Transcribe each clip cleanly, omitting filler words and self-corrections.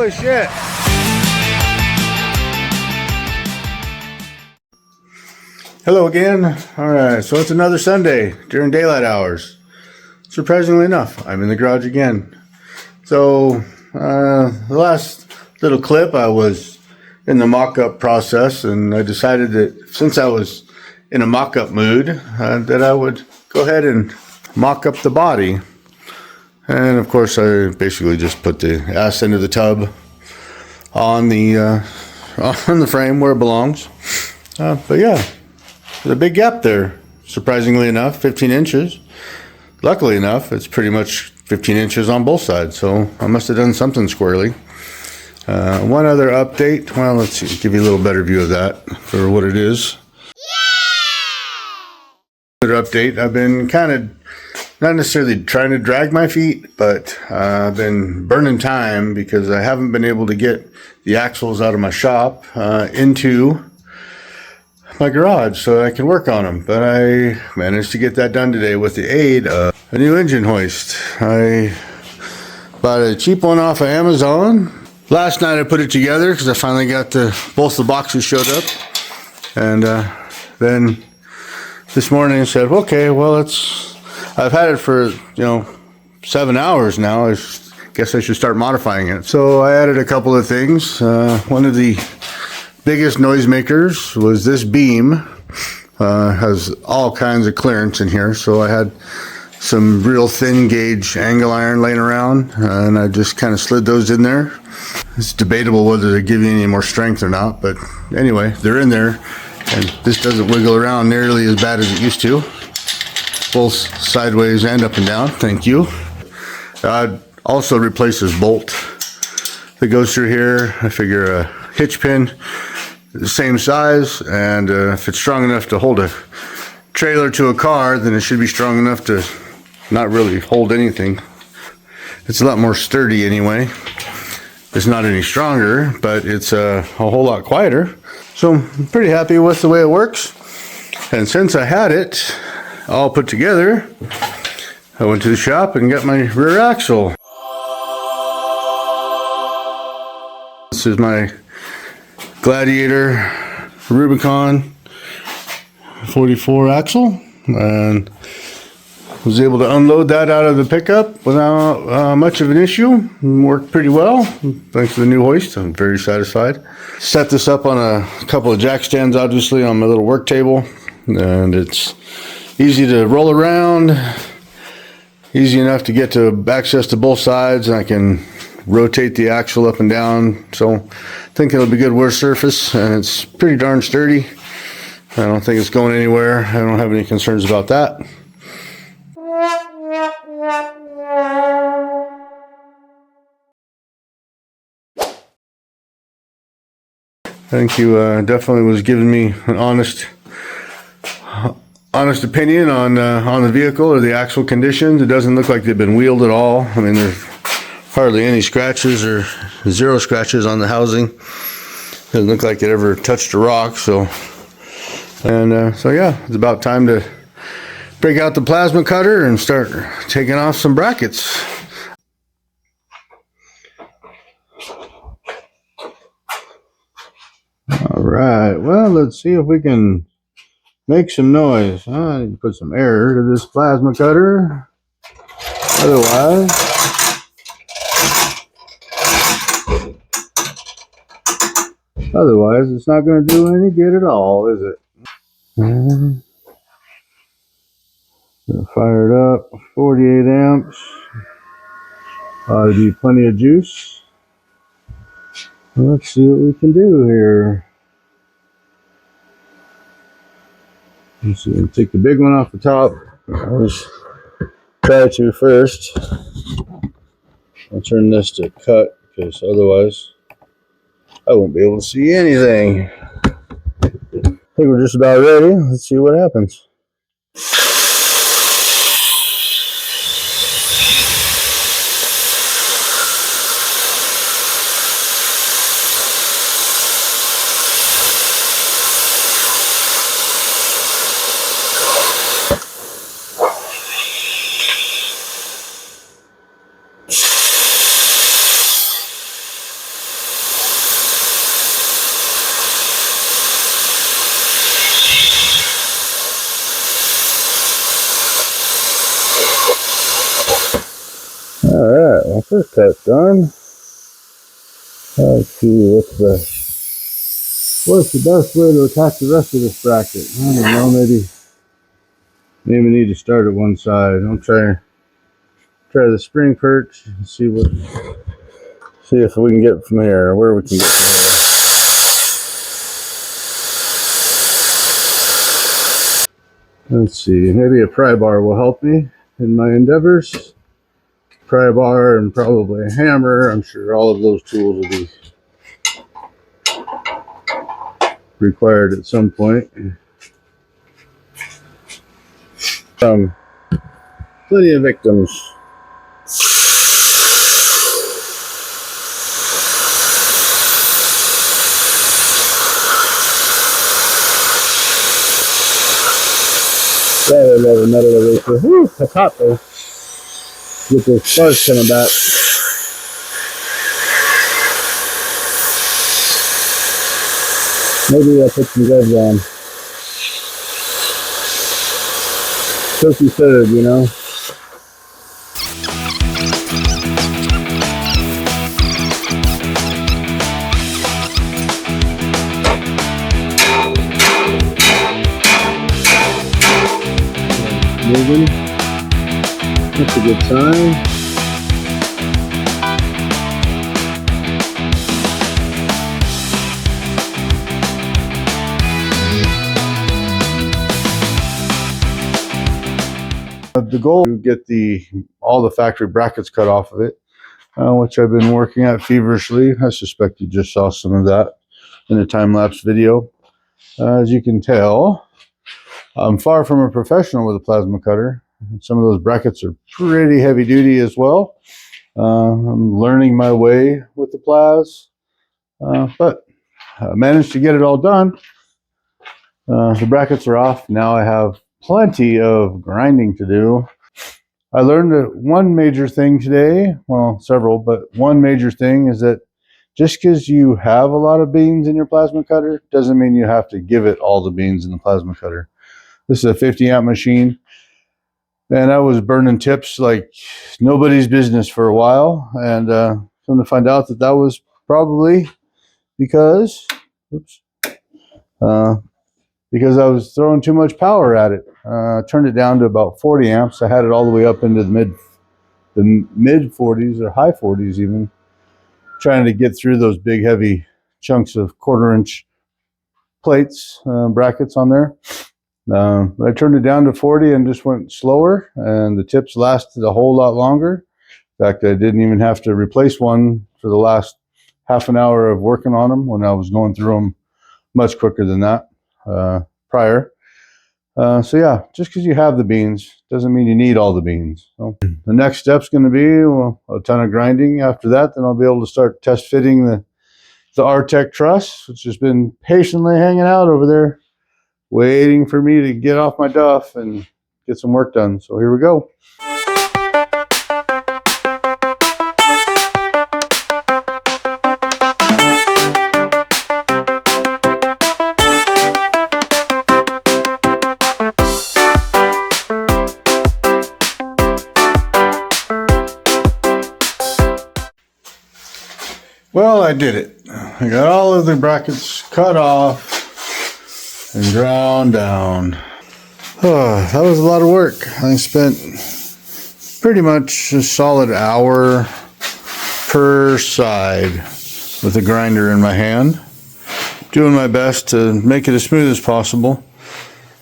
Holy shit. Hello again. Alright, so it's another Sunday during daylight hours. Surprisingly enough, I'm in the garage again. So, the last little clip I was in the mock-up process, and I decided that since I was in a mock-up mood, that I would go ahead and mock up the body. And of course I basically just put the ass end of the tub on the frame where it belongs. But yeah, there's a big gap there, surprisingly enough, 15 inches. Luckily enough, it's pretty much 15 inches on both sides, so I must have done something squirrely. One other update, well, let's see, give you a little better view of that for what it is. Another update, I've been kind of not necessarily trying to drag my feet, but I've been burning time because I haven't been able to get the axles out of my shop into my garage so I can work on them. But I managed to get that done today with the aid of a new engine hoist. I bought a cheap one off of Amazon. Last night I put it together because I finally got both the boxes showed up. And then this morning I said, okay, well, I've had it for, 7 hours now. I guess I should start modifying it. So I added a couple of things. One of the biggest noisemakers was this beam. Has all kinds of clearance in here. So I had some real thin gauge angle iron laying around, and I just kind of slid those in there. It's debatable whether they give you any more strength or not, but anyway, they're in there, and this doesn't wiggle around nearly as bad as it used to. Both sideways and up and down, thank you. I'd also replace this bolt that goes through here. I figure a hitch pin, the same size, and if it's strong enough to hold a trailer to a car, then it should be strong enough to not really hold anything. It's a lot more sturdy anyway. It's not any stronger, but it's a whole lot quieter. So I'm pretty happy with the way it works. And since I had it all put together, I went to the shop and got my rear axle. This is my Gladiator Rubicon 44 axle, and was able to unload that out of the pickup without much of an issue. Worked pretty well thanks to the new hoist. I'm very satisfied. Set this up on a couple of jack stands, obviously, on my little work table, and it's easy to roll around, easy enough to get to access to both sides, and I can rotate the axle up and down. So I think it'll be good wear surface, and it's pretty darn sturdy. I don't think it's going anywhere. I don't have any concerns about that. I think you definitely was giving me an honest opinion on the vehicle or the axle conditions. It doesn't look like they've been wheeled at all. I mean, there's hardly any scratches or zero scratches on the housing. Doesn't look like it ever touched a rock. So yeah, it's about time to break out the plasma cutter and start taking off some brackets. All right, well, let's see if we can make some noise. I need to put some air to this plasma cutter. Otherwise, it's not going to do any good at all, is it? Fire it up, 48 amps. Ought to be plenty of juice. Let's see what we can do here. Let's see, take the big one off the top. Let's try to first. I'll turn this to cut because otherwise I won't be able to see anything. I think we're just about ready. Let's see what happens. first test done. Let's see what's the best way to attach the rest of this bracket. I don't know, maybe need to start at one side. I'll try the spring perch and see if we can get from here, where we can get from here. Let's see, maybe a pry bar will help me in my endeavors. Pry bar and probably a hammer. I'm sure all of those tools will be required at some point. Plenty of victims. That another metal eraser. Whew, that's hot though. Get those sparks coming back. Maybe I'll put some gloves on. Turkey third, you know. Moving. That's a good sign. The goal is to get all the factory brackets cut off of it, which I've been working at feverishly. I suspect you just saw some of that in a time-lapse video. As you can tell, I'm far from a professional with a plasma cutter. Some of those brackets are pretty heavy duty as well. I'm learning my way with the plas, but I managed to get it all done. The brackets are off. Now I have plenty of grinding to do. I learned that one major thing today, well, several, but one major thing is that just because you have a lot of beans in your plasma cutter doesn't mean you have to give it all the beans in the plasma cutter. This is a 50 amp machine, and I was burning tips like nobody's business for a while, and come to find out that was probably because, because I was throwing too much power at it. I turned it down to about 40 amps. I had it all the way up into the mid 40s or high 40s even, trying to get through those big heavy chunks of 1/4 inch plates, brackets on there. I turned it down to 40 and just went slower, and the tips lasted a whole lot longer. In fact, I didn't even have to replace one for the last half an hour of working on them when I was going through them much quicker than that prior. So yeah, just because you have the beans doesn't mean you need all the beans. So the next step's going to be a ton of grinding. After that, then I'll be able to start test fitting the Artec truss, which has been patiently hanging out over there, waiting for me to get off my duff and get some work done. So here we go. Well, I did it. I got all of the brackets cut off and ground down. Oh, that was a lot of work. I spent pretty much a solid hour per side with the grinder in my hand, doing my best to make it as smooth as possible.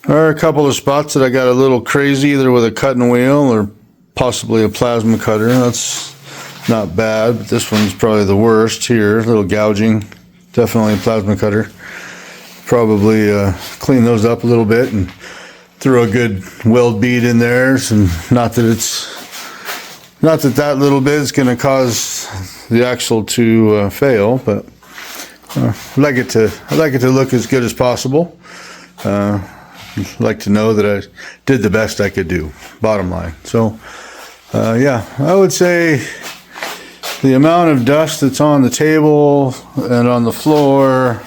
There are a couple of spots that I got a little crazy, either with a cutting wheel or possibly a plasma cutter. That's not bad, but this one's probably the worst here. A little gouging, definitely a plasma cutter. Probably clean those up a little bit and throw a good weld bead in there. And not that that little bit is going to cause the axle to fail, but I'd like it to look as good as possible. I'd like to know that I did the best I could do, bottom line. So yeah, I would say the amount of dust that's on the table and on the floor,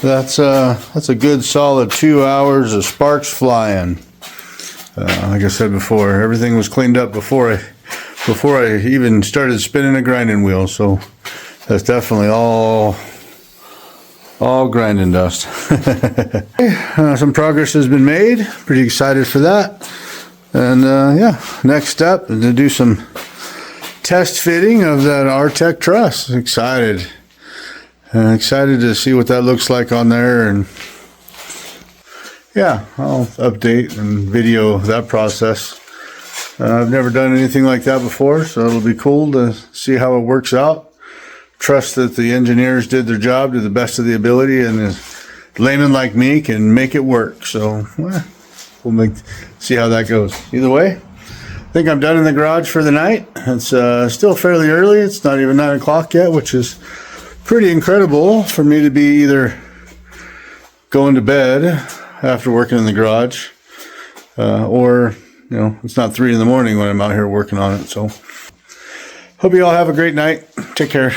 that's a good solid 2 hours of sparks flying. Like I said before, everything was cleaned up before before I even started spinning a grinding wheel. So that's definitely all grinding dust. Some progress has been made. Pretty excited for that. And yeah, next step is to do some test fitting of that RTEC truss. Excited. Excited to see what that looks like on there. And yeah, I'll update and video that process. I've never done anything like that before, so it'll be cool to see how it works out. Trust that the engineers did their job to the best of the ability, and a layman like me can make it work. So we'll see how that goes. Either way, I think I'm done in the garage for the night. It's still fairly early. It's not even 9 o'clock yet, which is pretty incredible for me to be either going to bed after working in the garage, or it's not 3 in the morning when I'm out here working on it. So hope you all have a great night. Take care.